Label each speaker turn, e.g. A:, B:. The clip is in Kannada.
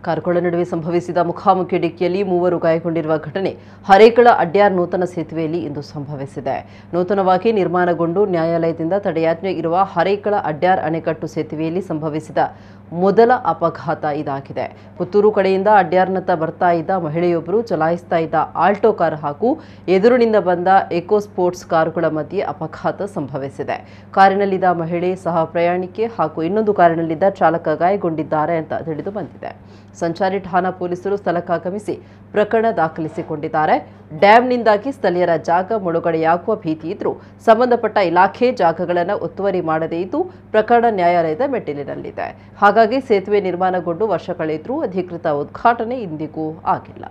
A: ಕಾರುಗಳ ನಡುವೆ ಸಂಭವಿಸಿದ ಮುಖಾಮುಖಿ ಡಿಕ್ಕಿಯಲ್ಲಿ ಮೂವರು ಗಾಯಗೊಂಡಿರುವ ಘಟನೆ ಹರೇಕಳ ಅಡ್ಯಾರ್ ನೂತನ ಸೇತುವೆಯಲ್ಲಿ ಇಂದು ಸಂಭವಿಸಿದೆ. ನೂತನವಾಗಿ ನಿರ್ಮಾಣಗೊಂಡು ನ್ಯಾಯಾಲಯದಿಂದ ತಡೆಯಾಜ್ಞೆ ಇರುವ ಹರೇಕಳ ಅಡ್ಯಾರ್ ಅಣೆಕಟ್ಟು ಸೇತುವೆಯಲ್ಲಿ ಸಂಭವಿಸಿದ ಮೊದಲ ಅಪಘಾತ ಇದಾಗಿದೆ. ಪುತ್ತೂರು ಕಡೆಯಿಂದ ಅಡ್ಯಾರ್ನತ್ತ ಬರ್ತಾ ಇದ್ದ ಮಹಿಳೆಯೊಬ್ಬರು ಚಲಾಯಿಸ್ತಾ ಇದ್ದ ಆಲ್ಟೋ ಕಾರ್ ಹಾಗೂ ಎದುರಿನಿಂದ ಬಂದ ಎಕೋ ಸ್ಪೋರ್ಟ್ಸ್ ಕಾರುಗಳ ಮಧ್ಯೆ ಅಪಘಾತ ಸಂಭವಿಸಿದೆ. ಕಾರಿನಲ್ಲಿದ್ದ ಮಹಿಳೆ ಸಹ ಪ್ರಯಾಣಿಕೆ ಹಾಗೂ ಇನ್ನೊಂದು ಕಾರಿನಲ್ಲಿದ್ದ ಚಾಲಕ ಗಾಯಗೊಂಡಿದ್ದಾರೆ ಅಂತ ತಿಳಿದು ಬಂದಿದೆ. ಸಂಚಾರಿ ಠಾಣಾ ಪೊಲೀಸರು ಸ್ಥಳಕ್ಕಾಗಮಿಸಿ ಪ್ರಕರಣ ದಾಖಲಿಸಿಕೊಂಡಿದ್ದಾರೆ. ಡ್ಯಾಂನಿಂದಾಗಿ ಸ್ಥಳೀಯರ ಜಾಗ ಮುಳುಗಡೆಯಾಗುವ ಭೀತಿ ಇದ್ದರೂ ಸಂಬಂಧಪಟ್ಟ ಇಲಾಖೆ ಜಾಗಗಳನ್ನು ಒತ್ತುವರಿ ಮಾಡದೇ ಇದ್ದು ಪ್ರಕರಣ ನ್ಯಾಯಾಲಯದ ಮೆಟ್ಟಿಲಿನಲ್ಲಿದೆ. ಹಾಗಾಗಿ ಸೇತುವೆ ನಿರ್ಮಾಣಗೊಂಡು ವರ್ಷ ಕಳೆದರೂ ಅಧಿಕೃತ ಉದ್ಘಾಟನೆ ಇಂದಿಗೂ ಆಗಿಲ್ಲ.